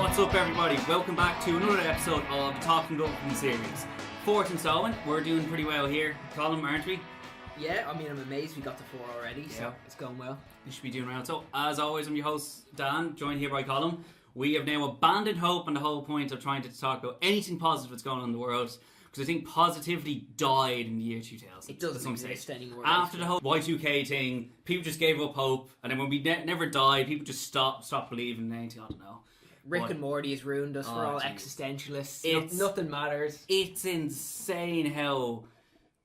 What's up, everybody? Welcome back to another episode of the Talking Dublin series. Fourth installment. We're doing pretty well here, Colm, aren't we? Yeah, I mean, I'm amazed we got to 4 already, so it's going well. You should be doing well. So, as always, I'm your host, Dan, joined here by Colm. We have now abandoned hope on the whole point of trying to talk about anything positive that's going on in the world, because I think positivity died in the year 2000. It doesn't exist anymore. After the whole Y2K thing, people just gave up hope, and then when we never died, people just stopped believing in anything. I don't know. Rick and Morty has ruined us. We're all existentialists. Nothing matters. It's insane how...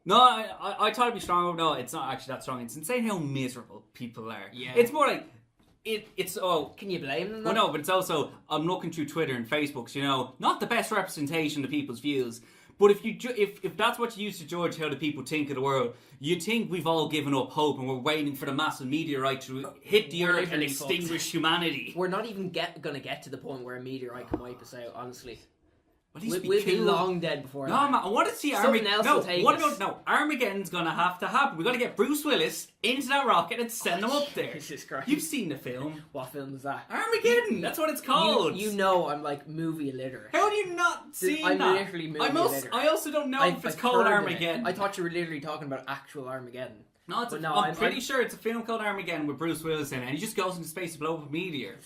No, I thought it'd be stronger. No, it's not actually that strong. It's insane how miserable people are. Yeah. It's more like... It's Can you blame them? Well, no, but it's also... I'm looking through Twitter and Facebook, so, you know, not the best representation of people's views. But if that's what you use to judge how the people think of the world, you think we've all given up hope and we're waiting for the massive meteorite to hit the earth and extinguish humanity. We're not even going to get to the point where a meteorite can wipe us out, honestly. We'll be cool. long dead before that. No, man, I want to see Armageddon. No, Armageddon's going to have to happen. We've got to get Bruce Willis into that rocket and send him up there. Jesus Christ. You've seen the film. What film is that? Armageddon. That's what it's called. You know I'm like movie illiterate. How do you not see that? I'm literally movie illiterate. I also don't know if it's called Armageddon. I thought you were literally talking about actual Armageddon. No, I'm pretty sure it's a film called Armageddon with Bruce Willis in it, and he just goes into space to blow up a meteor.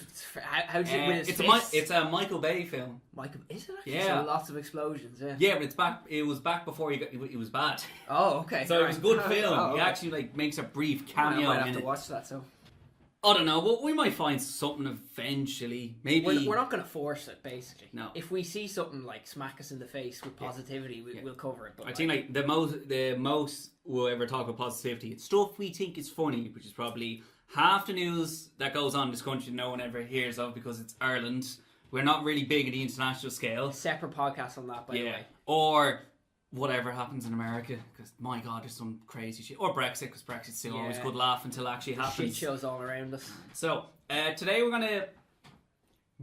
How did you with his fists? It's a Michael Bay film. Is it actually? Yeah. So lots of explosions, yeah. Yeah, but it was back before it was bad. Oh, okay. So it was a good film. Oh, okay. He actually makes a brief cameo. I might have to watch that, so... I don't know, but we might find something eventually. Maybe we're not going to force it. Basically, no. If we see something like smack us in the face with positivity, we'll cover it. But I think like the most we'll ever talk about positivity, it's stuff we think is funny, which is probably half the news that goes on in this country no one ever hears of because it's Ireland. We're not really big at the international scale. A separate podcast on that, by the way. Or whatever happens in America, because my God, there's some crazy shit. Or Brexit, because Brexit's still always good laugh until it actually happens. Shit shows all around us. So, today we're going to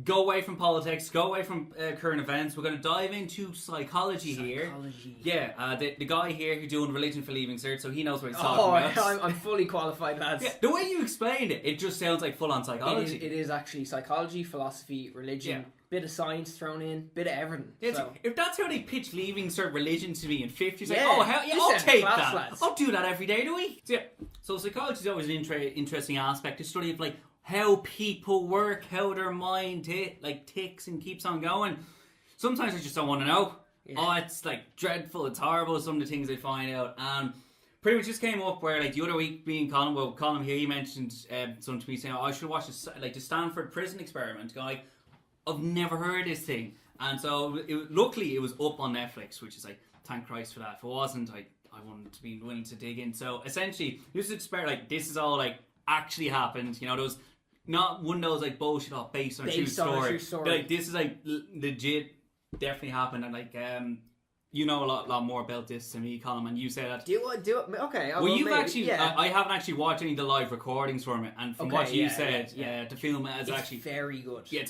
go away from politics, go away from current events. We're going to dive into psychology here. Yeah, the guy here who's doing religion for leaving cert, so he knows what he's talking about. I'm fully qualified, lads. Yeah, the way you explained it, it just sounds like full-on psychology. It is actually psychology, philosophy, religion, bit of science thrown in, bit of everything. Yeah, so. If that's how they pitch leaving cert religion to me in 50s, like, yeah, I'll take that. Lads. I'll do that every day of the week. So psychology is always an interesting aspect, to study of like how people work, how their mind ticks and keeps on going. Sometimes I just don't want to know. Yeah. Oh, it's like dreadful, it's horrible, some of the things they find out. And pretty much just came up where like the other week being Colm here, he mentioned something to me saying, I should watch the Stanford Prison Experiment. Guy, I've never heard this thing. And so luckily it was up on Netflix, which is like, thank Christ for that. If it wasn't, I wouldn't be willing to dig in. So essentially, this is this is all like actually happened. You know, there was not one of those like bullshit based on a true story. But, like, this is like legit, definitely happened. And like you know a lot more about this than me, Colm, and you say that. Do it. Okay. I haven't actually watched any of the live recordings from it, and from what you said, the film is actually very good. Yeah,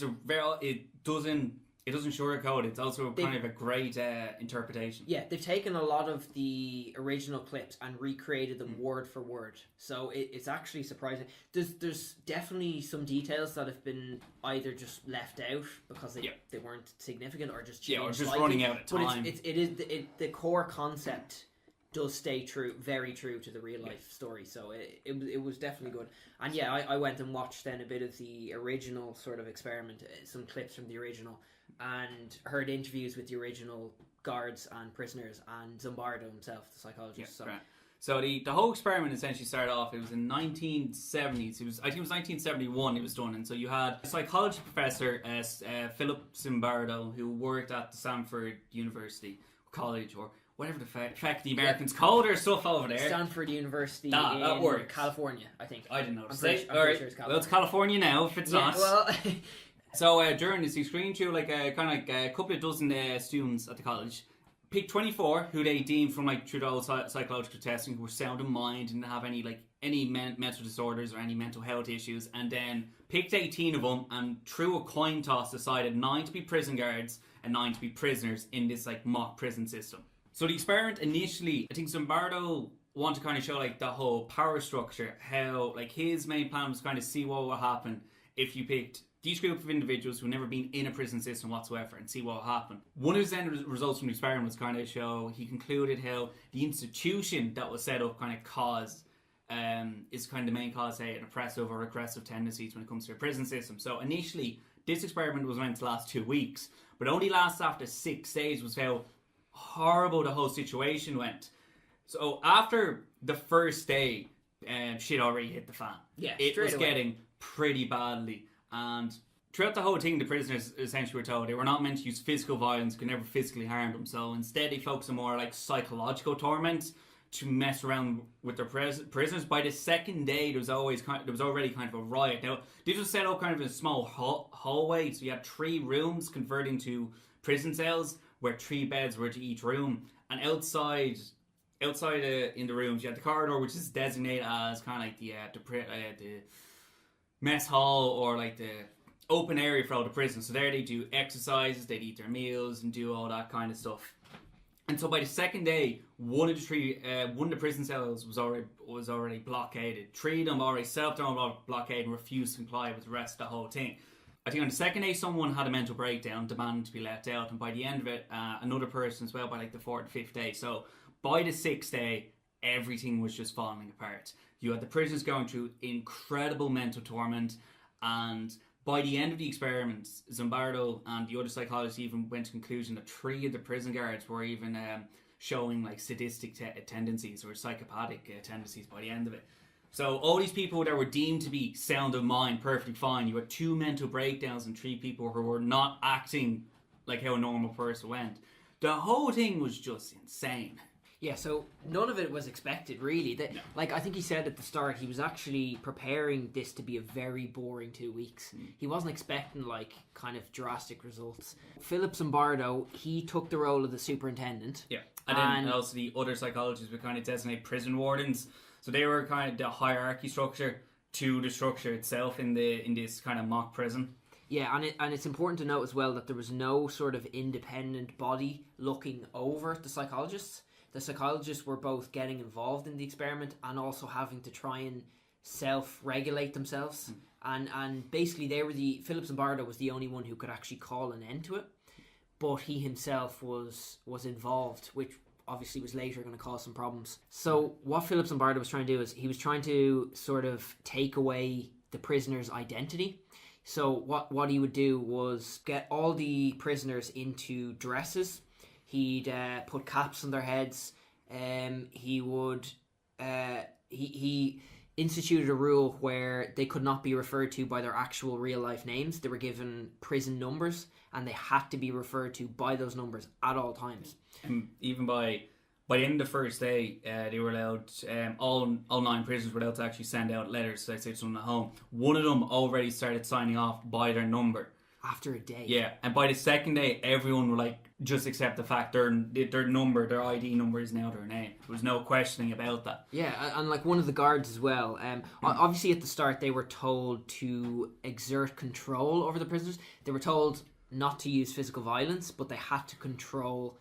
it doesn't sugarcoat. It's also kind of a great interpretation. Yeah, they've taken a lot of the original clips and recreated them word for word. So it's actually surprising. There's definitely some details that have been either just left out because they weren't significant, or just changed or just slightly. running out of time. But the core concept does stay very true to the real life story. So it was definitely good. And I went and watched then a bit of the original sort of experiment, some clips from the original, and heard interviews with the original guards and prisoners and Zimbardo himself, the psychologist. Right. So the whole experiment essentially started off, it was in 1970s. I think it was 1971 it was done. And so you had a psychology professor, Philip Zimbardo, who worked at the Stanford University College, or whatever the fact the Americans call their stuff over there. Stanford University that in works. California, I think. I didn't know. I'm pretty sure it's California. Well, it's California now, if it's not. Well... So during this, he screened through like a couple of dozen students at the college, picked 24 who they deemed from like through the old psychological testing who were sound of mind, didn't have any mental disorders or any mental health issues, and then picked 18 of them and through a coin toss decided 9 to be prison guards and 9 to be prisoners in this like mock prison system. So the experiment initially, I think Zimbardo wanted to kind of show like the whole power structure, how like his main plan was kind of see what would happen if you picked these group of individuals who've never been in a prison system whatsoever and see what will happen. One of his end results from the experiment was kind of show, he concluded how the institution that was set up kind of caused, is kind of the main cause, say, an oppressive or regressive tendencies when it comes to a prison system. So initially, this experiment was meant to last 2 weeks, but only lasts after 6 days was how horrible the whole situation went. So after the first day, shit already hit the fan. Yeah, it was away. getting pretty badly. And throughout the whole thing, the prisoners essentially were told they were not meant to use physical violence, could never physically harm them. So instead, they focused on more like psychological torment to mess around with their prisoners. By the second day, there was already kind of a riot. Now, this was set up kind of in a small hallway, so you had 3 rooms converting to prison cells, where 3 beds were to each room. And outside in the rooms, you had the corridor, which is designated as kind of like the mess hall, or like the open area for all the prisoners. So there they do exercises, they'd eat their meals and do all that kind of stuff. And so by the second day, one of the prison cells was already blockaded. 3 of them already set up their own blockade and refused to comply with the rest of the whole thing. I think on the second day, someone had a mental breakdown, demanding to be let out, and by the end of it, another person as well by like the 4th and 5th day. So by the 6th day, everything was just falling apart. You had the prisoners going through incredible mental torment, and by the end of the experiment, Zimbardo and the other psychologists even went to the conclusion that 3 of the prison guards were even showing like sadistic tendencies or psychopathic tendencies by the end of it. So all these people that were deemed to be sound of mind, perfectly fine, you had 2 mental breakdowns and 3 people who were not acting like how a normal person went. The whole thing was just insane. Yeah, so none of it was expected, really. No. Like, I think he said at the start, he was actually preparing this to be a very boring 2 weeks. He wasn't expecting, like, kind of drastic results. Philip Zimbardo, he took the role of the superintendent. Yeah, and then also the other psychologists would kind of designate prison wardens. So they were kind of the hierarchy structure to the structure itself in this kind of mock prison. Yeah, and it's important to note as well that there was no sort of independent body looking over the psychologists. The psychologists were both getting involved in the experiment and also having to try and self-regulate themselves. And basically Philip Zimbardo was the only one who could actually call an end to it. But he himself was involved, which obviously was later going to cause some problems. So what Philip Zimbardo was trying to do is he was trying to sort of take away the prisoner's identity. So what he would do was get all the prisoners into dresses. He'd put caps on their heads. He instituted a rule where they could not be referred to by their actual real life names. They were given prison numbers, and they had to be referred to by those numbers at all times. And even by the end of the first day, they were allowed, all 9 prisoners were allowed to actually send out letters, so I'd say to someone at home. One of them already started signing off by their number. After a day. Yeah, and by the second day, everyone would like just accept the fact their number, their ID number is now their name. There was no questioning about that. Yeah, and like one of the guards as well. Obviously at the start they were told to exert control over the prisoners. They were told not to use physical violence, but they had to control.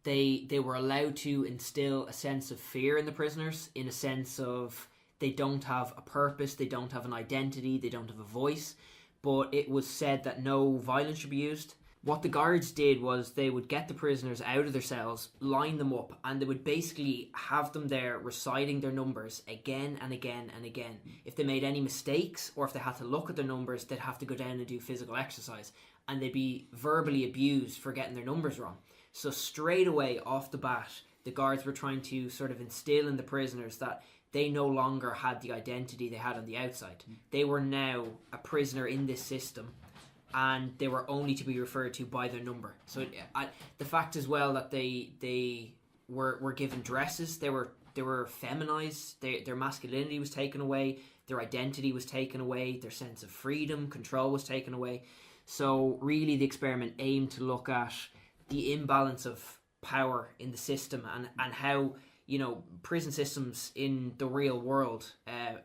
They were allowed to instill a sense of fear in the prisoners, in a sense of they don't have a purpose, they don't have an identity, they don't have a voice. But it was said that no violence should be used. What the guards did was they would get the prisoners out of their cells, line them up, and they would basically have them there reciting their numbers again and again and again. If they made any mistakes, or if they had to look at their numbers, they'd have to go down and do physical exercise. And they'd be verbally abused for getting their numbers wrong. So straight away, off the bat, the guards were trying to sort of instill in the prisoners that they no longer had the identity they had on the outside. They were now a prisoner in this system, and they were only to be referred to by their number. So the fact as well that they were given dresses, they were feminized, their masculinity was taken away, their identity was taken away, their sense of freedom, control was taken away. So really the experiment aimed to look at the imbalance of power in the system and how, you know, prison systems in the real world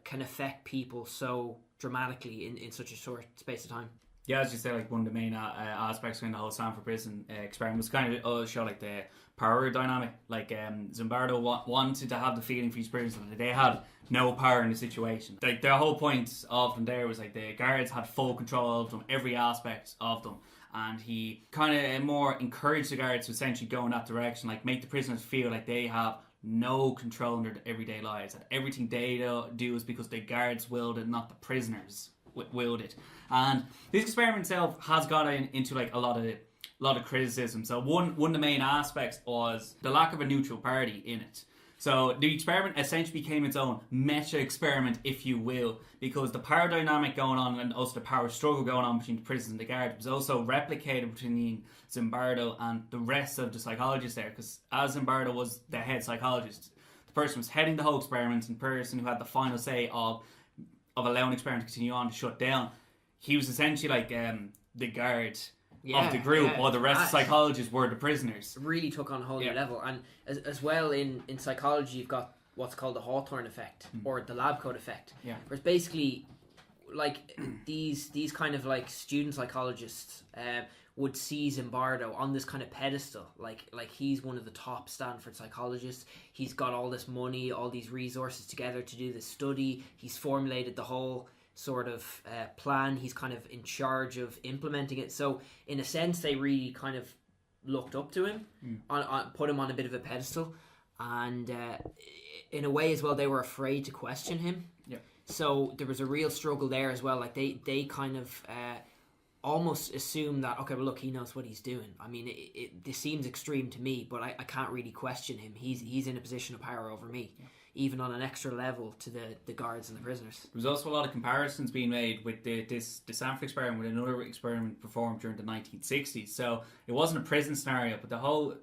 can affect people so dramatically in such a short space of time. Yeah, as you say, like one of the main aspects in the whole Stanford Prison Experiment was kind of show like the power dynamic. Like Zimbardo wanted to have the feeling for his prisoners that they had no power in the situation. Like the whole point of them there was like the guards had full control of them, every aspect of them. And he kind of more encouraged the guards to essentially go in that direction, like make the prisoners feel like they have no control in their everyday lives. That everything they do is because the guards willed it, not the prisoners willed it. And this experiment itself has got into like a lot of criticism. So one of the main aspects was the lack of a neutral party in it. So the experiment essentially became its own meta experiment, if you will, because the power dynamic going on and also the power struggle going on between the prisoners and the guard was also replicated between Zimbardo and the rest of the psychologists there. Because as Zimbardo was the head psychologist, the person was heading the whole experiment and the person who had the final say of allowing the experiment to continue on to shut down, he was essentially like the guard of the group, while the rest of psychologists were the prisoners. Really took on a whole new level. And as well in psychology, you've got what's called the Hawthorne effect or the lab coat effect. Yeah. Where it's basically like these kind of like student psychologists would see Zimbardo on this kind of pedestal, like he's one of the top Stanford psychologists. He's got all this money, all these resources together to do this study. He's formulated the whole sort of plan. He's kind of in charge of implementing it. So in a sense, they really kind of looked up to him, put him on a bit of a pedestal, and in a way as well, they were afraid to question him. Yeah. So there was a real struggle there as well. Like they kind of almost assume that, okay, well look, he knows what he's doing. I mean, this seems extreme to me, but I can't really question him. He's in a position of power over me. Yeah. Even on an extra level to the guards and the prisoners. There was also a lot of comparisons being made with the Stanford experiment with another experiment performed during the 1960s. So it wasn't a prison scenario, but the whole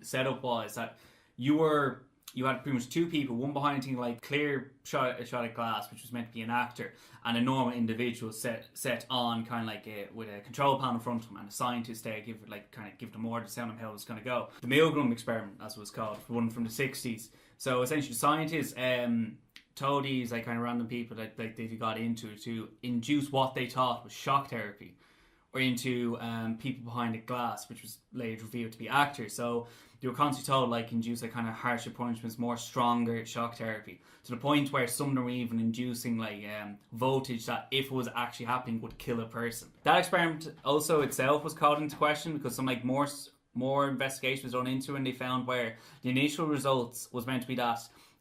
setup was that you had pretty much two people, one behind a thing like clear shot of glass, which was meant to be an actor, and a normal individual set on kind of like with a control panel in front of them, and a scientist there give them orders, tell them how it's going to go. The Milgram experiment, as it was called, one from the 60s. So essentially, scientists told these like kind of random people that like they got into to induce what they thought was shock therapy, or into people behind a glass, which was later revealed to be actors. So they were constantly told like induce like kind of harsher punishments, more stronger shock therapy, to the point where some of them were even inducing like voltage that, if it was actually happening, would kill a person. That experiment also itself was called into question because some like more investigation was done into it, and they found where the initial results was meant to be that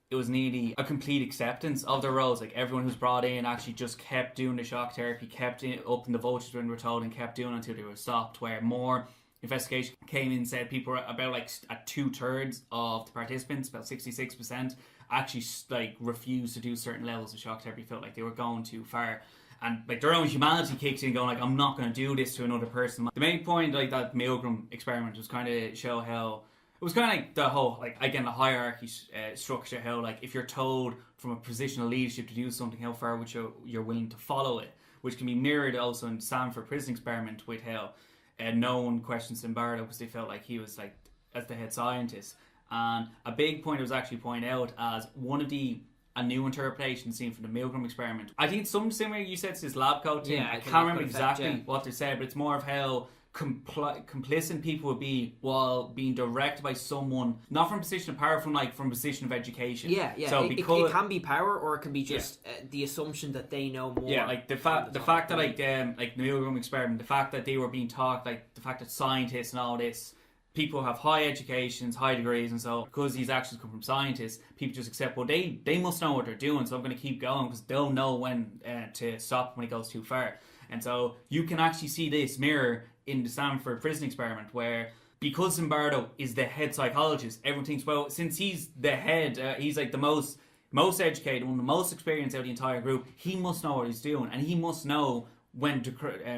it was nearly a complete acceptance of their roles. Like everyone who's brought in actually just kept doing the shock therapy, kept upping the voltage when we were told, and kept doing it until they were stopped. Where more investigation came in, said people were about like at 2/3 of the participants, about 66%, actually like refused to do certain levels of shock therapy, felt like they were going too far. And like their own humanity kicks in, going like, I'm not going to do this to another person. The main point, like that Milgram experiment, was kind of show how it was kind of like the whole, like again, the hierarchy structure. How like if you're told from a position of leadership to do something, how far would you're willing to follow it, which can be mirrored also in Stanford Prison Experiment with how no one questioned Zimbardo because they felt like he was like as the head scientist. And a big point was actually pointed out as one of a new interpretation seen from the Milgram experiment. I think it's something similar you said to this lab coat thing. I can't remember exactly what they said, but it's more of how complicit people would be while being directed by someone not from a position of power, from a position of education. So it can be power, or it can be just the assumption that they know more. Like the fact that like the Milgram experiment, the fact that they were being taught, like the fact that scientists and all this, people have high educations, high degrees, and so because these actions come from scientists, people just accept, well, they must know what they're doing, so I'm going to keep going because they'll know when to stop when it goes too far. And so you can actually see this mirror in the Stanford Prison Experiment, where because Zimbardo is the head psychologist, everyone thinks, well, since he's the head, he's like the most educated, one of the most experienced out of the entire group, he must know what he's doing, and he must know when to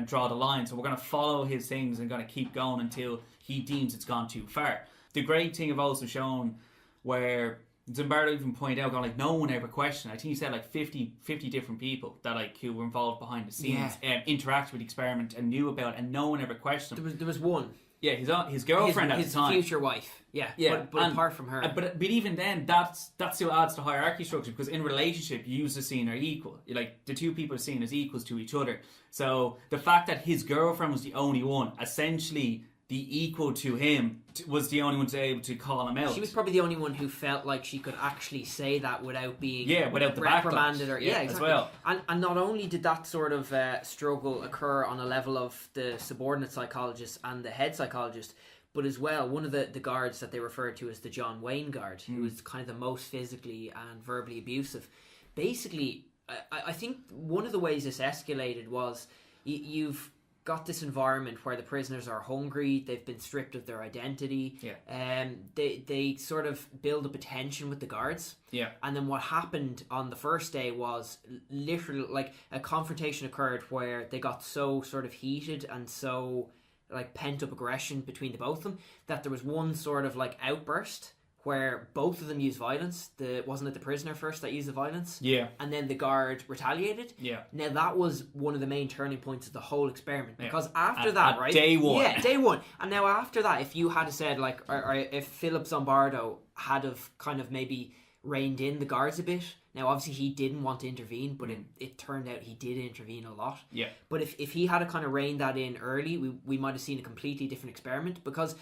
draw the line. So we're going to follow his things and going to keep going until he deems it's gone too far. The great thing I've also shown where Zimbardo even pointed out, going like, no one ever questioned. I think he said like 50 different people that like who were involved behind the scenes, interacted with the experiment and knew about it, and no one ever questioned. There was one. Yeah, his girlfriend at the time, his future wife. Yeah. But apart from her, but even then, that still adds to hierarchy structure, because in a relationship, you are seen are equal. Like the two people are seen as equals to each other. So the fact that his girlfriend was the only one, essentially the equal to him, was the only one to be able to call him out. She was probably the only one who felt like she could actually say that without being without the reprimanded or exactly. As well. And not only did that sort of struggle occur on a level of the subordinate psychologist and the head psychologist, but as well one of the guards that they referred to as the John Wayne guard, who was kind of the most physically and verbally abusive. Basically, I think one of the ways this escalated was you've got this environment where the prisoners are hungry, they've been stripped of their identity, they sort of build up a tension with the guards, and then what happened on the first day was literally like a confrontation occurred where they got so sort of heated and so like pent up aggression between the both of them that there was one sort of like outburst where both of them used violence. Wasn't it the prisoner first that used the violence? Yeah. And then the guard retaliated? Yeah. Now that was one of the main turning points of the whole experiment, because after that, right? Day one. Yeah, day one. And now after that, if you had said like, or if Philip Zimbardo had have kind of maybe reined in the guards a bit. Now obviously he didn't want to intervene, but it turned out he did intervene a lot. Yeah. But if he had kind of reined that in early, we might have seen a completely different experiment, because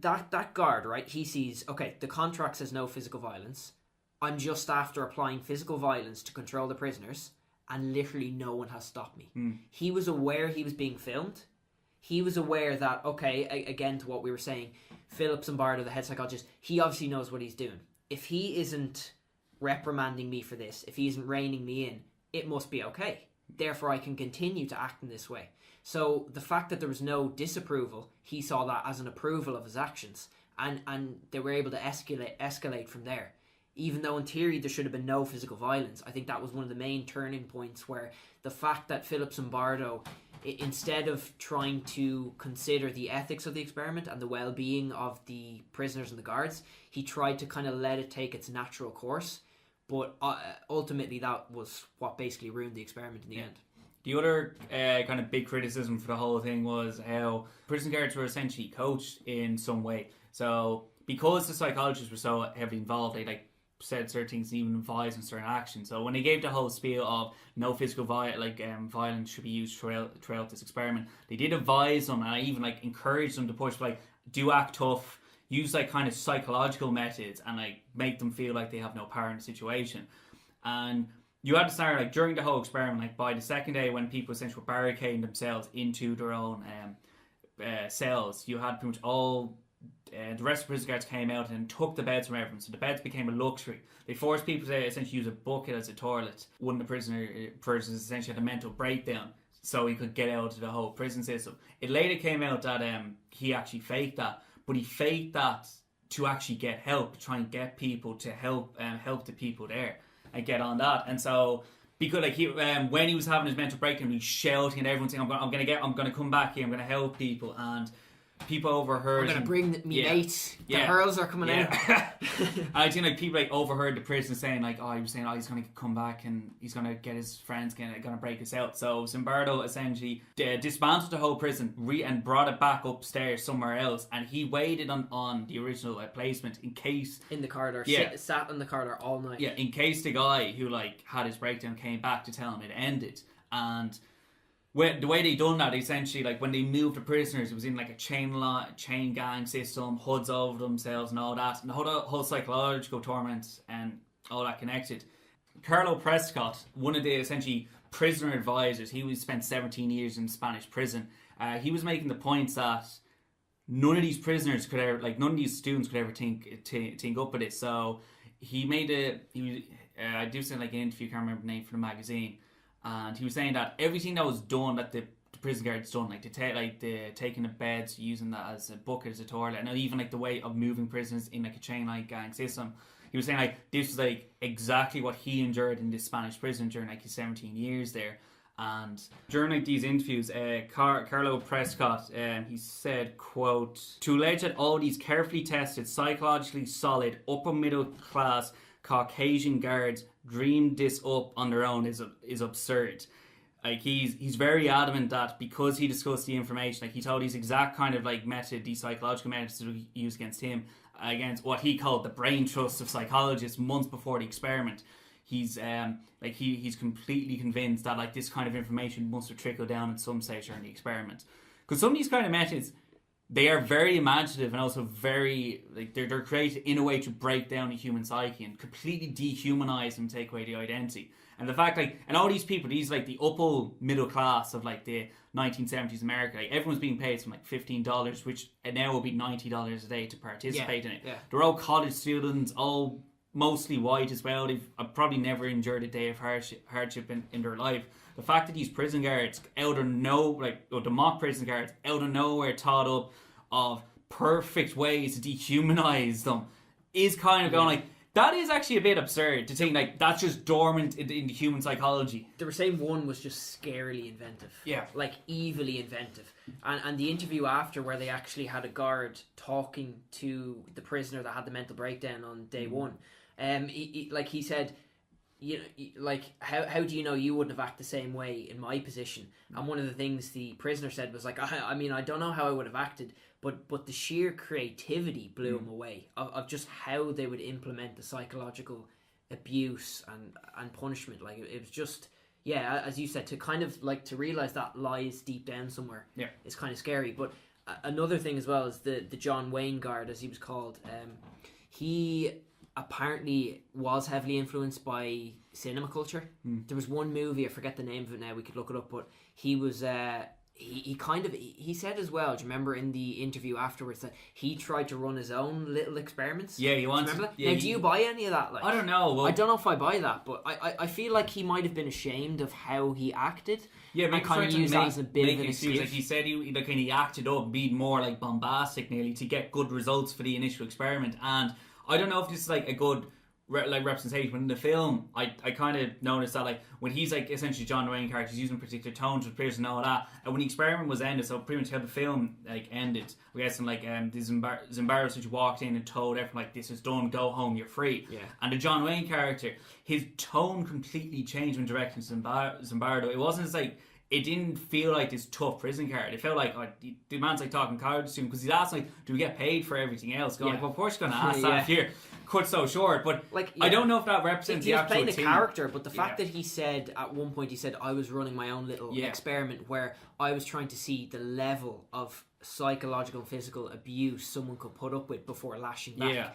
that guard, right, he sees, okay, the contract says no physical violence. I'm just after applying physical violence to control the prisoners, and literally no one has stopped me. He was aware he was being filmed. He was aware that, okay, again to what we were saying, Philip Zimbardo, the head psychologist, he obviously knows what he's doing. If he isn't reprimanding me for this, if he isn't reining me in, it must be okay. Therefore I can continue to act in this way. So the fact that there was no disapproval, he saw that as an approval of his actions, and they were able to escalate from there. Even though in theory there should have been no physical violence, I think that was one of the main turning points, where the fact that Philip Zimbardo, instead of trying to consider the ethics of the experiment and the well-being of the prisoners and the guards, he tried to kind of let it take its natural course. But ultimately that was what basically ruined the experiment in the end. The other kind of big criticism for the whole thing was how prison guards were essentially coached in some way. So because the psychologists were so heavily involved, they said certain things and even advised on certain actions. So when they gave the whole spiel of no physical violence should be used throughout this experiment, they did advise them, and I even encouraged them to push do act tough, use kind of psychological methods, and make them feel like they have no power in the situation. And you had to start during the whole experiment, by the second day when people essentially were barricading themselves into their own cells, you had pretty much all the rest of the prison guards came out and took the beds from everyone, so the beds became a luxury. They forced people to essentially use a bucket as a toilet. One of the prisoners essentially had a mental breakdown so he could get out of the whole prison system. It later came out that he actually faked that, but he faked that to actually get help, to try and get people to help the people there and get on that. And so because when he was having his mental breakdown, he was shouting at everyone saying, I'm gonna come back here, I'm gonna help people, and people overheard. I'm gonna bring me mates. The hurls are coming out. And I think people overheard the prisoner saying he was saying he's gonna come back and he's gonna get his friends gonna break us out. So Zimbardo essentially dismantled the whole prison and brought it back upstairs somewhere else, and he waited on the original placement in case in the corridor. Sat in the corridor all night. Yeah, in case the guy who had his breakdown came back to tell him it ended. And the way they done that, essentially, when they moved the prisoners, it was in a chain gang system, hoods over themselves and all that, and the whole psychological torment and all that connected. Carlo Prescott, one of the essentially prisoner advisors, he spent 17 years in Spanish prison. He was making the points that none of these prisoners could ever, none of these students could ever think up with it. So he made I do say an interview, can't remember the name for the magazine. And he was saying that everything that was done, that the prison guards done, the taking the beds, using that as a bucket, as a toilet, and even the way of moving prisoners in a chain gang system. He was saying this was exactly what he endured in this Spanish prison during his 17 years there. And during like these interviews, Carlo Prescott, he said, quote, "To allege that all these carefully tested, psychologically solid, upper middle class Caucasian guards dreamed this up on their own is absurd." Like he's very adamant that because he discussed the information, like he told these exact kind of like these psychological methods that we use against him, against what he called the brain trust of psychologists months before the experiment. He's he's completely convinced that like this kind of information must have trickled down at some stage during the experiment. Because some of these kind of methods, they are very imaginative and also very like they're created in a way to break down the human psyche and completely dehumanize and take away the identity. And the fact and all these people, these like the upper middle class of like the 1970s America, like everyone's being paid some like $15, which now will be $90 a day to participate in it. Yeah. They're all college students, all mostly white as well. They've probably never endured a day of hardship in their life. The fact that these prison guards the mock prison guards out of nowhere thought up of perfect ways to dehumanize them is kind of going like, that is actually a bit absurd to think like that's just dormant in the human psychology. They were saying one was just scarily inventive. Yeah. Like evilly inventive. And the interview after where they actually had a guard talking to the prisoner that had the mental breakdown on day one. He said, you know, like how do you know you wouldn't have acted the same way in my position? And one of the things the prisoner said was like, I mean, I don't know how I would have acted, but the sheer creativity blew him away of just how they would implement the psychological abuse and punishment. Like it was just, yeah, as you said, to kind of like to realize that lies deep down somewhere. Yeah, it's kind of scary. But another thing as well is the John Wayne guard, as he was called. He apparently was heavily influenced by cinema culture. There was one movie, I forget the name of it now, we could look it up, but he was he said as well, do you remember in the interview afterwards that he tried to run his own little experiments? Yeah, he wants. Remember that? Yeah, now, do you buy any of that? Like, I don't know. Well, I don't know if I buy that, but I feel like he might have been ashamed of how he acted. Yeah, and kind of use that as a bit of an excuse. Like he said, he acted up, being more like bombastic nearly to get good results for the initial experiment. And I don't know if this is like a good representation, but in the film I kind of noticed that like when he's like essentially John Wayne character, he's using particular tones with players and all that, and when the experiment was ended, so pretty much how the film like ended, we guess, and like the Zimbardo such walked in and told everyone like, this is done, go home, you're free. Yeah. And the John Wayne character, his tone completely changed when directing Zimbardo. It wasn't as like, it didn't feel like this tough prison guard. It felt like the man's like talking college to him, because he's asked like, do we get paid for everything else? Going like, well, of course you're going to ask that if you're cut so short. But like, I don't know if that represents the actual team. He was playing a character, but the fact that he said at one point, he said, I was running my own little experiment where I was trying to see the level of psychological and physical abuse someone could put up with before lashing back. Yeah.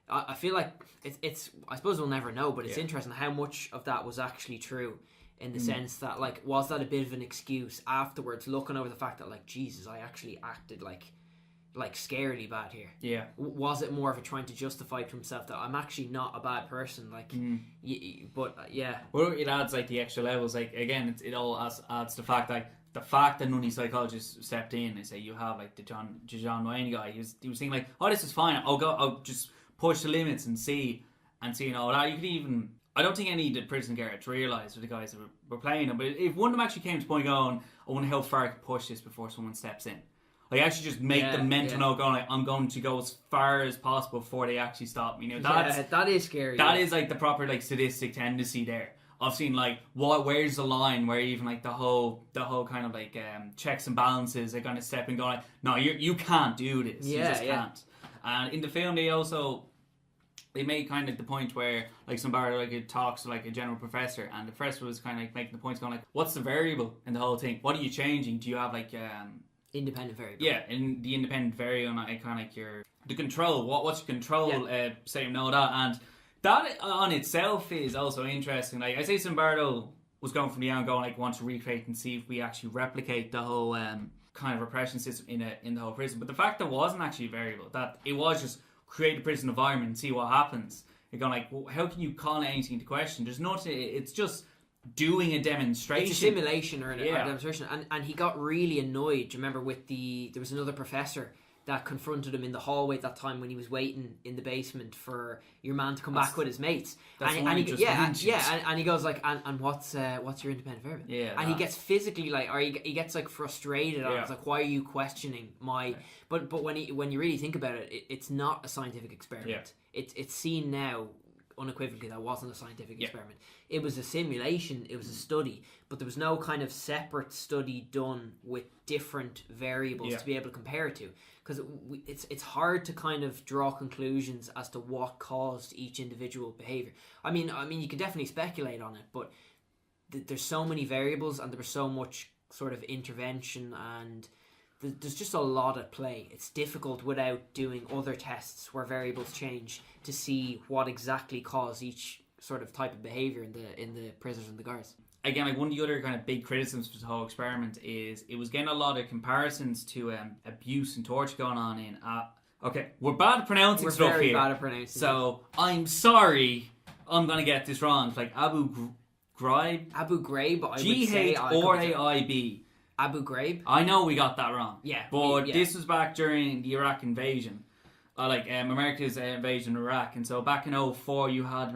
I feel like it's I suppose we'll never know, but it's interesting how much of that was actually true. In the sense that, like, was that a bit of an excuse afterwards, looking over the fact that, like, Jesus, I actually acted like scarily bad here. Yeah. Was it more of a trying to justify to himself that I'm actually not a bad person? Like, yeah. Well, it adds like the extra levels. Like again, it all adds the fact that none of these psychologists stepped in. They say you have like the John Wayne guy. He was thinking like, oh, this is fine. I'll just push the limits and see and all that. You could even. I don't think any of the prison guards realised, or the guys that were playing them, but if one of them actually came to point going, I wonder how far I can push this before someone steps in. Like, actually just make the mental note going, like, I'm going to go as far as possible before they actually stop me. You know, that is scary. That is like the proper like sadistic tendency there. I've seen like, where's the line where even like the whole kind of like checks and balances are going to step in going like, no, you can't do this. You just can't. And in the film they made kind of the point where like somebody like it talks to like a general professor, and the professor was kind of like making the point going like, what's the variable in the whole thing? What are you changing? Do you have like independent variable? Yeah, in the independent variable, and kind of like the control. What's your control? Saying no that, and that on itself is also interesting. Like I say, Zimbardo was going from the end going like, want to recreate and see if we actually replicate the whole kind of repression system in the whole prison. But the fact that wasn't actually a variable, that it was just create a prison environment and see what happens. You're going like, well, how can you call anything into question? There's nothing. It's just doing a demonstration. It's a simulation or a demonstration. And he got really annoyed. Do you remember there was another professor that confronted him in the hallway at that time when he was waiting in the basement for your man to come back with his mates. That's and one he, just yeah, mentioned. yeah, and he goes like, and what's your independent verdict? Yeah, and he gets physically like, or he gets like frustrated. Yeah. It's like, why are you questioning my? But when you really think about it, it's not a scientific experiment. Yeah. It's seen now unequivocally that wasn't a scientific experiment. It was a simulation. It was a study, but there was no kind of separate study done with different variables to be able to compare it to. Because it's hard to kind of draw conclusions as to what caused each individual behavior. I mean, you can definitely speculate on it, but there's so many variables, and there was so much sort of intervention, and there's just a lot at play. It's difficult without doing other tests where variables change to see what exactly caused each sort of type of behavior in the prisoners and the guards. Again, like one of the other kind of big criticisms for the whole experiment is it was getting a lot of comparisons to abuse and torture going on in. Okay, we're bad at pronouncing stuff here. We're very bad at pronouncing. So I'm sorry, I'm gonna get this wrong. It's like Abu Ghraib. Abu Ghraib. Ghaib. Abu Ghraib. I know we got that wrong. Yeah, but this was back during the Iraq invasion. America's invasion of Iraq, and so back in 2004 you had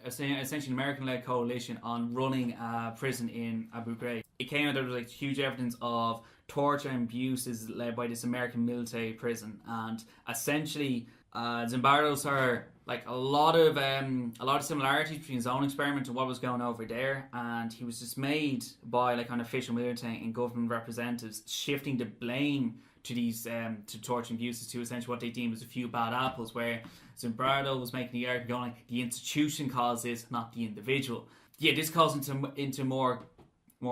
essentially an American-led coalition on running a prison in Abu Ghraib. It came out there was like huge evidence of torture and abuses led by this American military prison, and essentially Zimbardo's are like a lot of similarities between his own experiment and what was going over there, and he was dismayed by like kind of official military and government representatives shifting the blame to these to torture and abuses to essentially what they deemed as a few bad apples, where Zimbardo was making the argument going like the institution caused this, not the individual. Yeah, this calls into more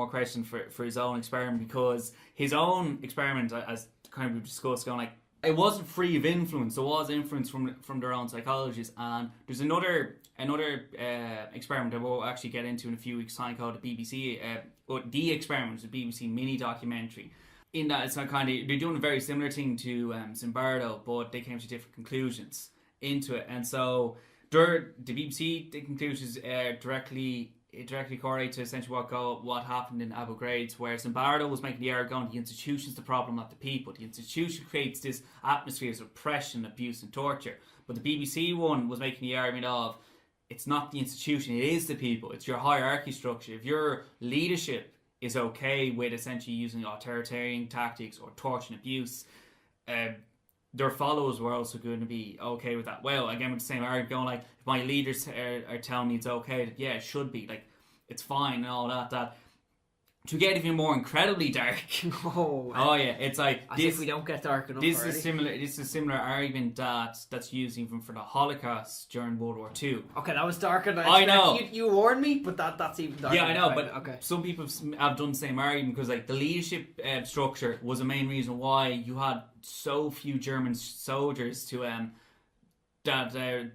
question for his own experiment, because his own experiment, as kind of we've discussed, going like it wasn't free of influence. There was influence from their own psychologists, and there's another experiment that we'll actually get into in a few weeks' time called the BBC, The Experiment, the BBC mini documentary. In that, it's not kind of they're doing a very similar thing to Zimbardo, but they came to different conclusions into it, and so the BBC the conclusions directly correlate to essentially what happened in Abu Ghraib, where Zimbardo was making the argument the institution's the problem, not the people. The institution creates this atmosphere of oppression, abuse, and torture. But the BBC one was making the argument of it's not the institution, it is the people. It's your hierarchy structure. If your leadership is okay with essentially using authoritarian tactics or torture and abuse, their followers were also going to be okay with that. Well, again, with the same argument going like, if my leaders are telling me it's okay, yeah, it should be, like, it's fine and all that. To get even more incredibly dark. Oh yeah, it's like as if we don't get dark enough. This is a similar argument that's used even for the Holocaust during World War II. Okay, that was darker than I know. You warned me, but that's even darker. Yeah, I know, but okay. Some people have done the same argument because like the leadership structure was the main reason why you had so few German soldiers to they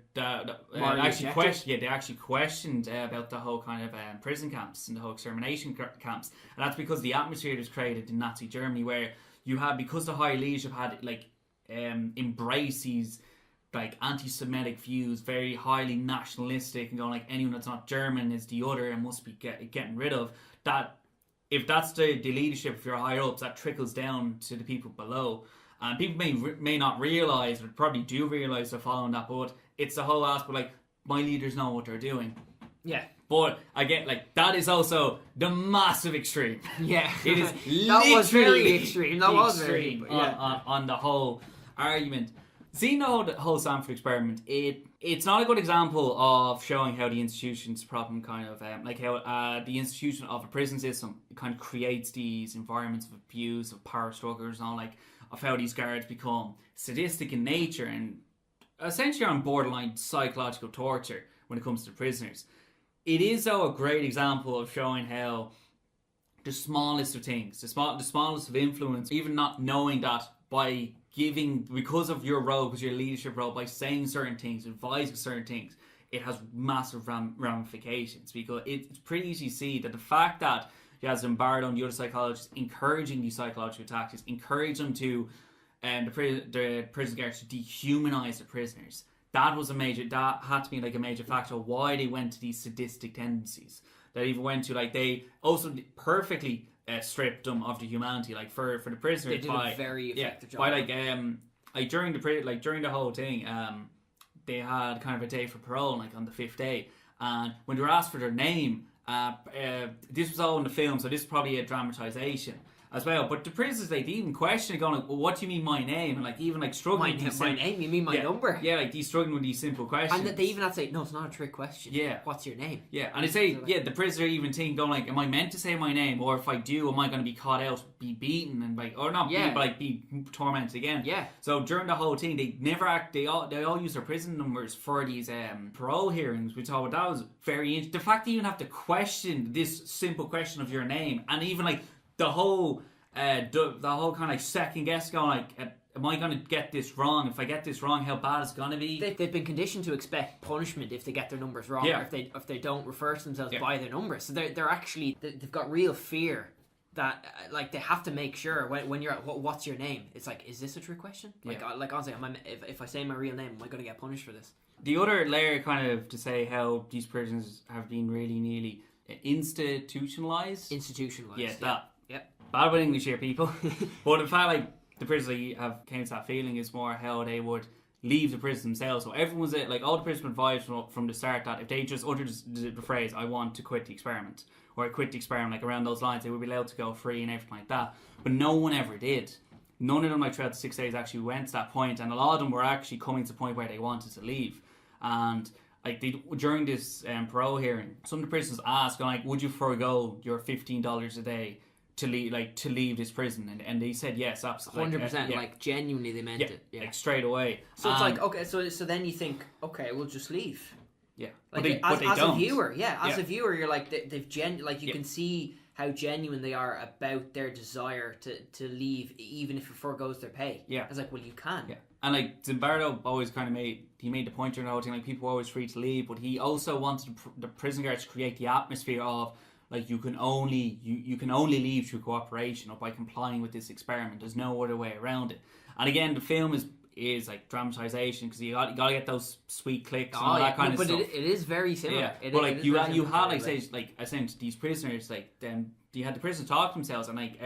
actually questioned about the whole kind of prison camps and the whole extermination camps, and that's because the atmosphere that was created in Nazi Germany, where you had, because the high leadership had like embraced these like anti-Semitic views, very highly nationalistic, and going like anyone that's not German is the other and must be getting rid of. That if that's the leadership, if you're higher ups, that trickles down to the people below. And people may not realise, or probably do realise they're following that, but it's the whole aspect like, my leaders know what they're doing. Yeah. But again, like, that is also the massive extreme. Yeah. It is that was very extreme. That was very extreme. On the whole argument. Seeing the whole Stanford experiment, it's not a good example of showing how the institution's problem kind of, like how the institution of a prison system kind of creates these environments of abuse, of power struggles, and all, like, of how these guards become sadistic in nature and essentially on borderline psychological torture when it comes to prisoners. It is, though, a great example of showing how the smallest of things, the smallest of influence, even not knowing that by giving, because of your role, because your leadership role, by saying certain things, advising certain things, it has massive ramifications. Because it's pretty easy to see that the fact that you have Zimbardo and the other psychologists encouraging these psychological tactics, encourage them to the prison guards to dehumanize the prisoners. That had to be like a major factor why they went to these sadistic tendencies. They even went to, like, they also perfectly stripped them of the humanity. Like for the prisoners, They did a very effective job. By like during the whole thing, they had kind of a day for parole, like on the 5th day, and when they were asked for their name, this was all in the film, so this is probably a dramatization as well. But the prisoners, like, they even question it, going like, well, what do you mean my name? And like even like struggling with my name? You mean my number? Yeah, like he's struggling with these simple questions. And they even had to say, no, it's not a trick question. Yeah. What's your name? Yeah, and they say, the prisoner even think, going like, am I meant to say my name? Or if I do, am I going to be caught out, be beaten, and like, or not beaten, but like be tormented again? Yeah. So during the whole thing, they never they all use their prison numbers for these parole hearings. We thought that was very interesting. The fact that you even have to question this simple question of your name, and even like the whole kind of like second guess, going like, am I going to get this wrong? If I get this wrong, how bad it's going to be? They've been conditioned to expect punishment if they get their numbers wrong, or if they don't refer to themselves by their numbers. So they're actually, they've got real fear that like they have to make sure when you're at what's your name? It's like, is this a trick question? Like honestly, if I say my real name, am I going to get punished for this? The other layer, kind of to say how these prisons have been really nearly institutionalized. Yeah, that. Yep. Bad with English here, people. But in fact, like, the prisoners have came to that feeling is more how they would leave the prison themselves. So everyone's like, all the prisoners advised from the start that if they just uttered the phrase, I want to quit the experiment, or I quit the experiment, like around those lines, they would be allowed to go free and everything like that. But no one ever did. None of them, like, throughout the 6 days actually went to that point, and a lot of them were actually coming to the point where they wanted to leave. And like, during this parole hearing, some of the prisoners asked, like, would you forego your $15 a day to leave this prison? And they said yes, absolutely. 100%. Like, genuinely they meant it. Yeah, like straight away. So it's like, okay, so then you think, okay, we'll just leave. Yeah, like, but they don't. A viewer, a viewer, you're like, they've you can see how genuine they are about their desire to leave, even if it foregoes their pay. Yeah, it's like, well, you can. Yeah, and like Zimbardo always kind of made the point during the whole thing, like, people were always free to leave, but he also wanted the prison guards to create the atmosphere of, like, you can only leave through cooperation or by complying with this experiment. There's no other way around it. And again, the film is like dramatization, because you got to get those sweet clicks and all that kind of stuff. But it is very similar. Yeah, but like you had like, say, like, I think these prisoners, like, then you had the prisoners talk to themselves and like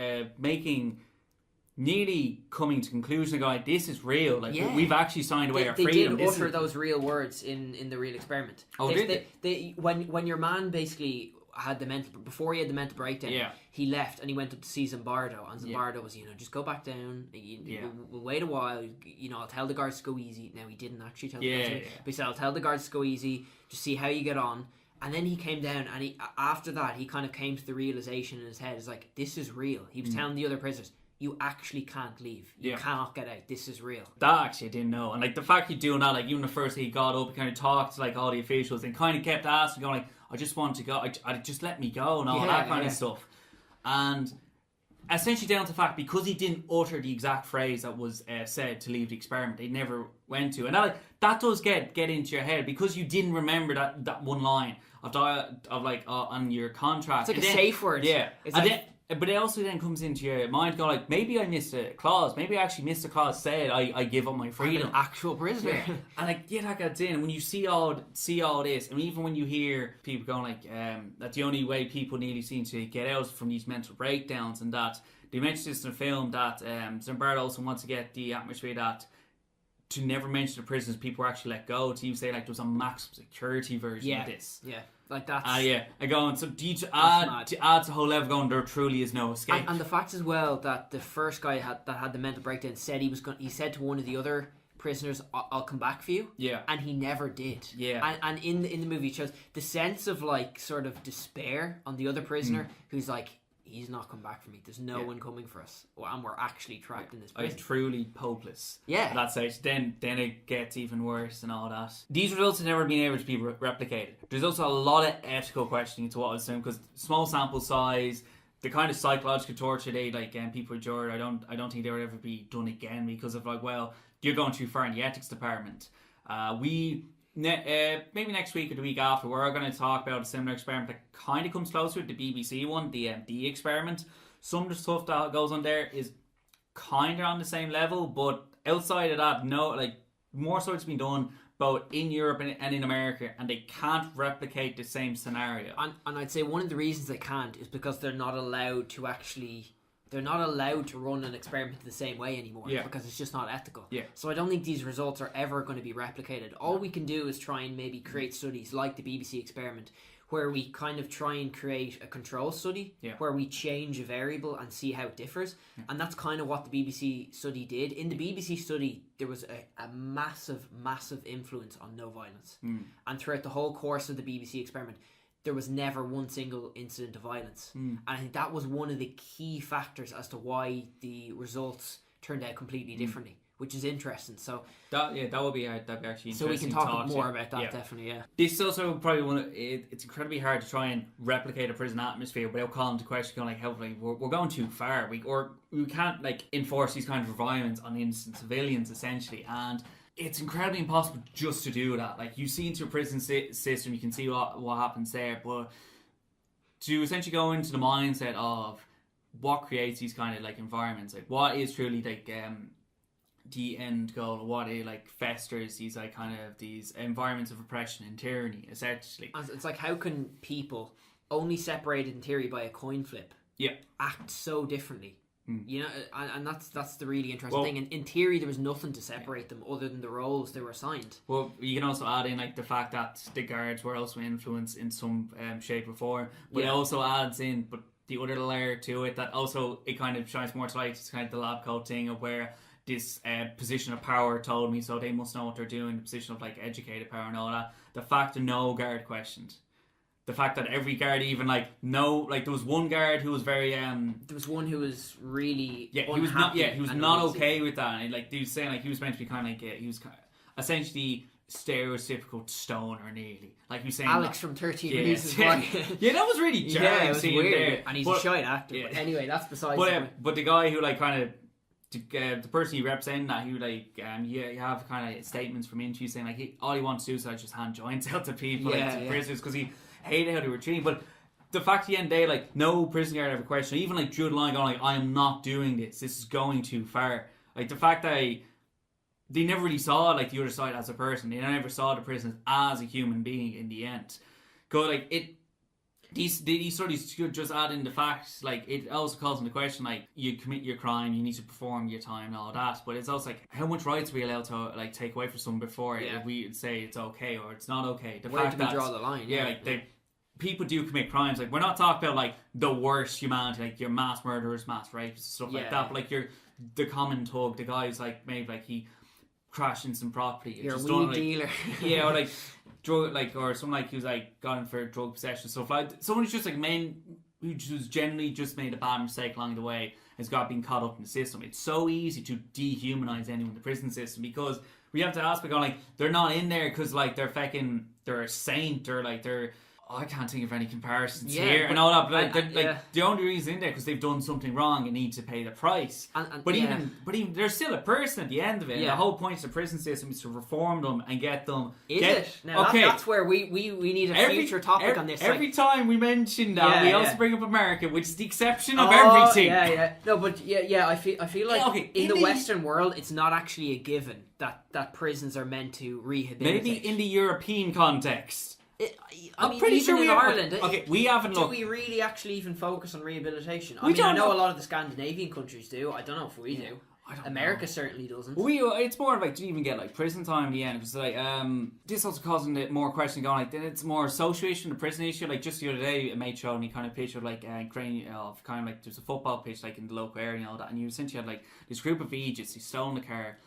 nearly coming to conclusion, and going, this is real. Like, we've actually signed away our freedom. They did utter those real words in the real experiment. Oh, did they? When your man basically had before he had the mental breakdown, he left and he went up to see Zimbardo, and Zimbardo was, just go back down, we'll wait a while, I'll tell the guards to go easy. Now, he didn't actually tell the guards to go easy, but he said, I'll tell the guards to go easy, just see how you get on. And then he came down, and after that he kind of came to the realization in his head, it's like, this is real. He was telling the other prisoners, you actually can't leave. You cannot get out. This is real. That actually I didn't know. And like, the fact he's doing that, like, even the first day he got up, he kind of talked to like all the officials and kind of kept asking, going like, I just want to go, I just let me go, and all that kind of stuff. And essentially down to the fact, because he didn't utter the exact phrase that was said to leave the experiment, they never went to. And that does get into your head, because you didn't remember that one line of like, on your contract. It's like a safe word. Yeah. But it also then comes into your mind, going like, maybe I missed a clause. Maybe I actually missed a clause said I give up my freedom. I'm an actual prisoner. Yeah. And like, that gets in. When you see all this, and even when you hear people going like, that the only way people nearly seem to get out from these mental breakdowns, and that they mentioned this in the film, that Zimbardo also wants to get the atmosphere that to never mention the prisoners people were actually let go, to even say like there was a maximum security version of this. Yeah. Like, that's... I go, and so to add to the whole level, going, there truly is no escape. And the fact as well that the first guy that had the mental breakdown said he said to one of the other prisoners, I'll come back for you. Yeah. And he never did. Yeah. And in the movie it shows the sense of like sort of despair on the other prisoner who's like, he's not come back for me. There's no one coming for us, and we're actually trapped in this prison. It's truly hopeless. Yeah. At that stage, then it gets even worse and all that. These results have never been able to be replicated. There's also a lot of ethical questioning to what I was saying, because small sample size, the kind of psychological torture they people endured, I don't think they would ever be done again, because of like, well, you're going too far in the ethics department. Maybe next week or the week after, we're going to talk about a similar experiment that kind of comes close to it, the BBC one, the MD experiment. Some of the stuff that goes on there is kind of on the same level, but outside of that, no, like, more so it's been done both in Europe and in America, and they can't replicate the same scenario. And I'd say one of the reasons they can't is because they're not allowed to run an experiment the same way anymore, because it's just not ethical. So I don't think these results are ever going to be replicated. All we can do is try and maybe create studies like the BBC experiment, where we kind of try and create a control study where we change a variable and see how it differs. And that's kind of what the BBC study did. In the BBC study, there was a massive influence on no violence. And throughout the whole course of the BBC experiment, there was never one single incident of violence. And I think that was one of the key factors as to why the results turned out completely differently, which is interesting. So that'd be actually interesting. So we can talk more about that, definitely. This is also probably it's incredibly hard to try and replicate a prison atmosphere without calling into question, going like, how we're going too far. We can't like enforce these kind of requirements on innocent civilians essentially, and it's incredibly impossible just to do that. Like, you see into a prison system, you can see what happens there, but to essentially go into the mindset of what creates these kind of like environments, like what is truly like the end goal, what it like festers these like kind of these environments of oppression and tyranny essentially. It's like, how can people only separated in theory by a coin flip act so differently? You know, and that's the really interesting thing. And in theory, there was nothing to separate them other than the roles they were assigned. Well, you can also add in like the fact that the guards were also influenced in some shape or form, but it also adds in the other layer to it that also it kind of shines more to light. It's kind of the lab coat thing of where this position of power told me, so they must know what they're doing. The position of like educated power and all that. The fact that no guard questioned. The fact that every guard even like there was one guard who was very there was one who was really he was not okay with that, and like he was saying like he was meant to be kind of like he was kind of essentially stereotypical stoner nearly, like he was saying Alex from 13 Reasons Why. That was really jarring. It was weird there. And he's a shite actor, but anyway, that's besides the point. But the guy who like kind of the person he represented that, who like you have kind of statements from interviews saying like all he wants to do is like just hand joints out to people, to prisoners, because he hated how they were treated. But the fact at the end of the day, like, no prison guard ever questioned, even like drew the line going like, I am not doing this is going too far. Like the fact that they never really saw like the other side as a person, they never saw the prisoners as a human being in the end. Go like these studies should just add in the fact, like, it also calls into question, like, you commit your crime, you need to perform your time and all that, but it's also like, how much rights are we allowed to like take away from someone before we say it's okay or it's not okay? Where do we draw the line? People do commit crimes. Like, we're not talking about like the worst humanity, like your mass murderers, mass rapists, stuff like that. But like the common thug, the guy who's like maybe like he crashed in some property. You're a weed dealer. Or like drug, like, or someone like who's like gone for drug possession stuff. Like someone who's just like who's generally just made a bad mistake along the way has been caught up in the system. It's so easy to dehumanize anyone in the prison system because we have to ask, like, they're not in there because like they're a saint or like they're. I can't think of any comparisons here and all that, but the only reason in there because they've done something wrong and need to pay the price. But even they're still a person at the end of it. And the whole point of the prison system is to reform them and get them. That's where we need a future topic on this. Every time we mention that, we also bring up America, which is the exception of everything. No, but I feel like in the Western world, it's not actually a given that prisons are meant to rehabilitate. Maybe in the European context. I'm pretty sure in Ireland. We haven't looked. Do we really actually even focus on rehabilitation? I know a lot of the Scandinavian countries do. I don't know if we do. America certainly doesn't. It's more like, do you even get like prison time in the end? Because like this also causing it more question going like, then it's more a social issue than a prison issue. Like just the other day, a mate showed me kind of picture of like of kind of like there's a football pitch like in the local area and all that, and you essentially had like this group of Egypts who stolen the car,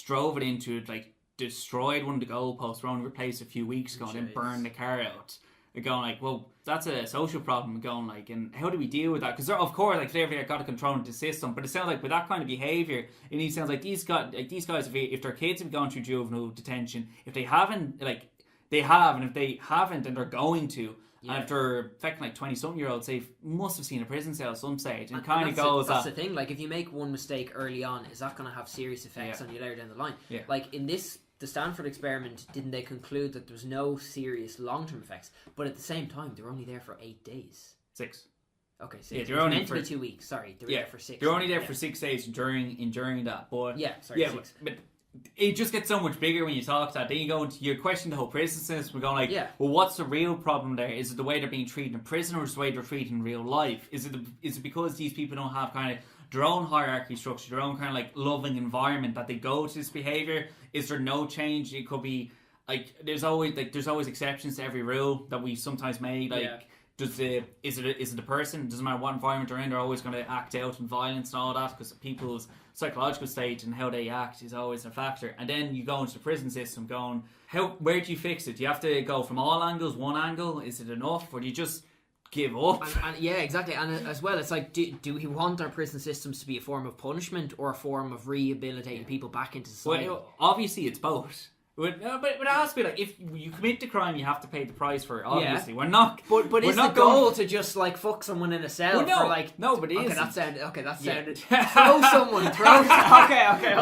drove it into it, like destroyed one of the goalposts, were only replaced a few weeks ago, and then burned the car out. They're going like, well, that's a social problem. Going like, and how do we deal with that? Because of course, like they've got to control the system, but it sounds like with that kind of behaviour, it sounds like these guys, if their kids have gone through juvenile detention, if they haven't, like they have, and if they haven't, then they're going to. And if they're affecting like 20-something-year-olds, they must have seen a prison cell at some stage. And kind of goes that's the thing. Like, if you make one mistake early on, is that going to have serious effects on you later down the line? Like in the Stanford experiment, didn't they conclude that there was no serious long-term effects? But at the same time, they were only there for 8 days. 6. Okay, 6. Yeah, they were only meant to be 2 weeks. Sorry, they were there for 6. They were only there for 6 days during that. But 6. But it just gets so much bigger when you talk that. Then you question the whole prison system. We're going like, Yeah. well, what's the real problem there? Is it the way they're being treated in prison, or is it the way they're treated in real life? Is it because these people don't have kind of their own hierarchy structure, their own kind of like loving environment that they go to this behavior? Is there no change? It could be like there's always exceptions to every rule that we sometimes make. Like, is it the person? It doesn't matter what environment they're in, they're always going to act out in violence and all that, because people's psychological state and how they act is always a factor. And then you go into the prison system going, where do you fix it? Do you have to go from all angles, one angle? Is it enough, or do you just give up? And yeah, exactly. And as well, it's like, do we want our prison systems to be a form of punishment or a form of rehabilitating people back into society? Well, obviously it's both. But it has to be like, if you commit the crime, you have to pay the price for it. Obviously, we're not. But is the goal to just like fuck someone in a cell for like? No, but it okay, isn't. that sounded. Throw someone. Okay.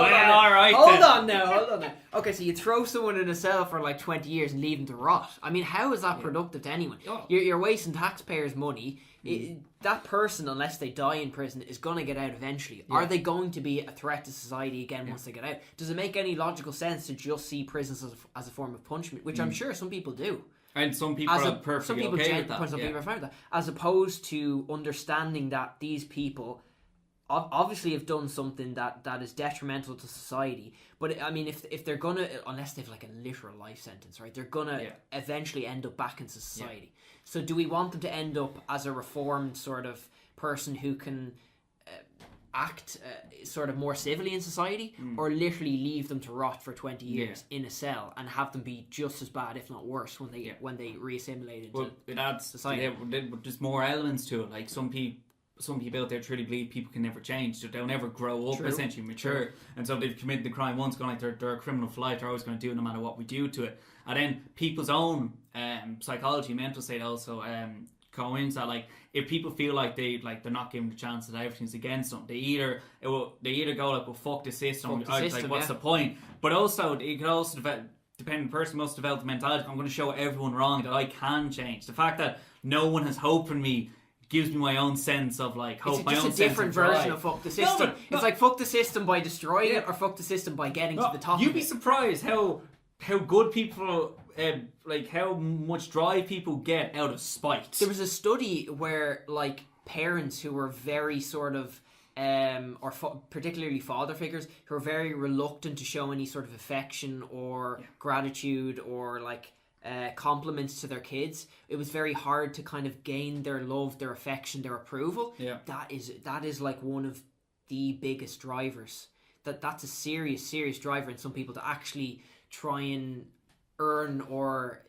Hold on now. Okay, so you throw someone in a cell for like 20 years and leave them to rot. I mean, how is that productive to anyone? You're wasting taxpayers' money. That person, unless they die in prison, is going to get out eventually. Are they going to be a threat to society again once they get out? Does it make any logical sense to just see prisons as a form of punishment, which I'm sure some people do? And some people are perfectly okay with that. Some people are fine with that. As opposed to understanding that these people obviously have done something that is detrimental to society. But I mean, if they're gonna, unless they've like a literal life sentence, right, they're gonna eventually end up back into society. So do we want them to end up as a reformed sort of person who can act sort of more civilly in society, or literally leave them to rot for 20 years in a cell and have them be just as bad, if not worse, when they re-assimilate into it adds society? There's more elements to it. Like some people out there truly believe people can never change, so they'll never grow up, essentially mature. True. And so they've committed the crime once, going like they're a criminal for life. They're always going to do it no matter what we do to it. And then people's own psychology, mental state also go into that. Like, if people feel like they're not given the chance that everything's against them, they either go like, well, fuck the system. What's the point? But also, it could also depending on the person, must develop the mentality. I'm going to show everyone wrong that I can change. The fact that no one has hope in me gives me my own sense of like hope. It's just a different version of fuck the system. It's like fuck the system by destroying it, or fuck the system by getting to the top. You'd be surprised how good people, like how much drive people get out of spite. There was a study where like parents who were very sort of particularly father figures who were very reluctant to show any sort of affection or gratitude or like compliments to their kids. It was very hard to kind of gain their love, their affection, their approval. That is like one of the biggest drivers. That's a serious driver in some people, to actually try and earn or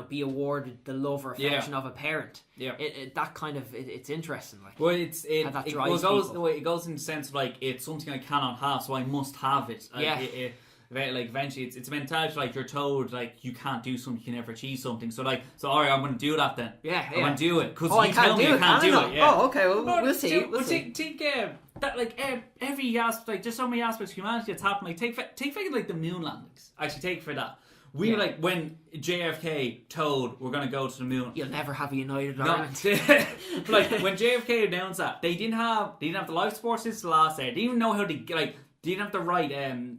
be awarded the love or affection of a parent. It's interesting. Like, well, it goes in the sense of like, it's something I cannot have, so I must have it. Like eventually it's a mentality like you're told like you can't do something, you can never achieve something, so alright, I'm going to do that then. I'm going to do it because you tell me I can't do it. Okay, we'll see. Think that like every aspect, like there's so many aspects of humanity that's happened. Like take like the moon landings. Actually, take for that. We were like, when JFK told we're going to go to the moon, you'll never have a united Ireland. Like when JFK announced that, they didn't have the life support system to last there. They didn't even know how to like. They didn't have the right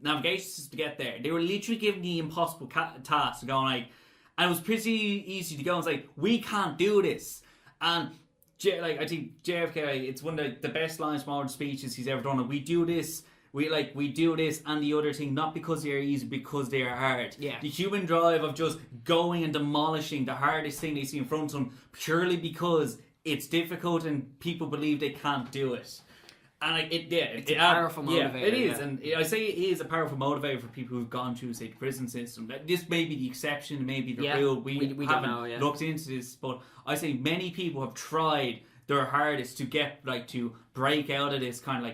navigation system to get there. They were literally given the impossible task to go like, and it was pretty easy to go. It's like, we can't do this. And I think JFK, it's one of the best lines from all the speeches he's ever done. Like, we do this, and the other thing, not because they are easy, because they are hard. The human drive of just going and demolishing the hardest thing they see in front of them purely because it's difficult and people believe they can't do it. And it's a powerful motivator. It is, and I say it is a powerful motivator for people who've gone through, say, the prison system. This may be the exception, maybe the rule. We haven't looked into this, but I say many people have tried their hardest to get to break out of this kind of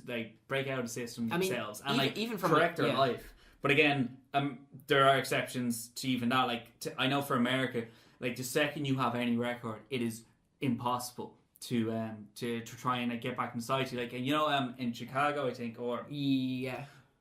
like break out of the system themselves and even correct their life. But again, there are exceptions to even that. I know for America, like the second you have any record, it is impossible to try and get back in society. Like, and in Chicago, I think, or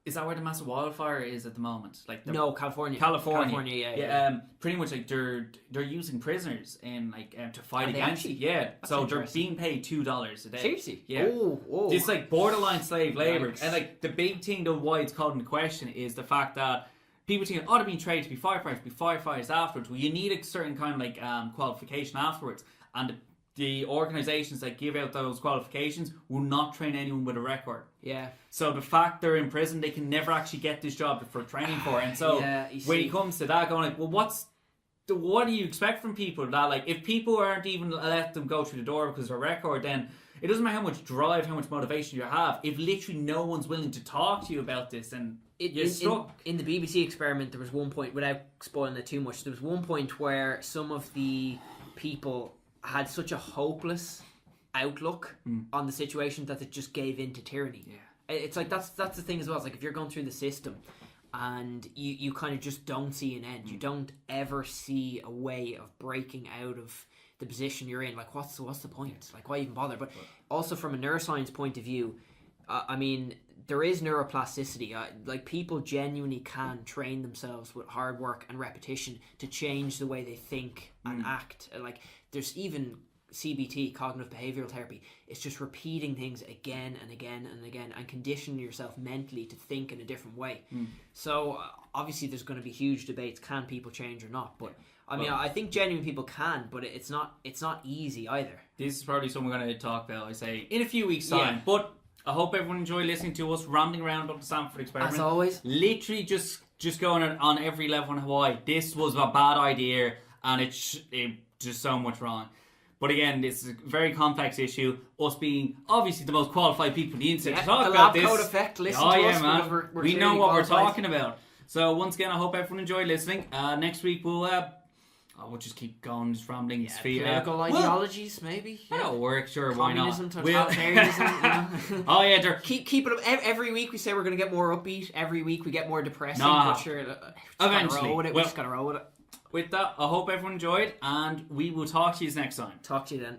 Is that where the massive wildfire is at the moment? Like No, California. California, yeah. pretty much like they're using prisoners in like to fight Are they against actually? it. Yeah, That's so they're interesting. being paid $2 a day. Seriously? Yeah. Oh. It's like borderline slave labor, Yikes. and like the big thing though why it's called into question is the fact that people think, oh, they're being trained to be firefighters afterwards. Well, you need a certain kind of like qualification afterwards, and the organisations that give out those qualifications will not train anyone with a record. Yeah. So the fact they're in prison, they can never actually get this job for training for it. And so when it comes to that, going like, well, what do you expect from people? That like, if people aren't even let them go through the door because of a record, then it doesn't matter how much drive, how much motivation you have. If literally no one's willing to talk to you about this, then you're stuck. In the BBC experiment, there was one point, without spoiling it too much, there was one point where some of the people had such a hopeless outlook on the situation that it just gave in to tyranny. Yeah. It's like that's the thing as well. It's like if you're going through the system and you kind of just don't see an end, you don't ever see a way of breaking out of the position you're in. Like what's the point? Like why even bother? But also from a neuroscience point of view, I mean, there is neuroplasticity. Like people genuinely can train themselves with hard work and repetition to change the way they think and act. Like there's even CBT, cognitive behavioral therapy. It's just repeating things again and again and again and conditioning yourself mentally to think in a different way. So obviously there's going to be huge debates. Can people change or not? But I mean, I think genuine people can, but it's not easy either. This is probably something we're going to talk about, I say, in a few weeks' time. Yeah. But I hope everyone enjoyed listening to us rambling around about the Stanford Experiment. As always. Literally just going on every level in Hawaii. This was a bad idea, and it's just so much wrong. But again, this is a very complex issue. Us being obviously the most qualified people in the internet to talk about this. The lab coat effect. Listen to us. Man. We're we know what qualified. we're talking about. So once again, I hope everyone enjoyed listening. Next week we'll just keep going, just rambling. Political ideologies, maybe. That'll work, sure. Why not? Communism, totalitarianism. Oh yeah, they're... keep it up. Every week we say we're going to get more upbeat. Every week we get more depressing. Nah. But sure, Eventually. We just got to roll with it. With that, I hope everyone enjoyed, and we will talk to you next time. Talk to you then.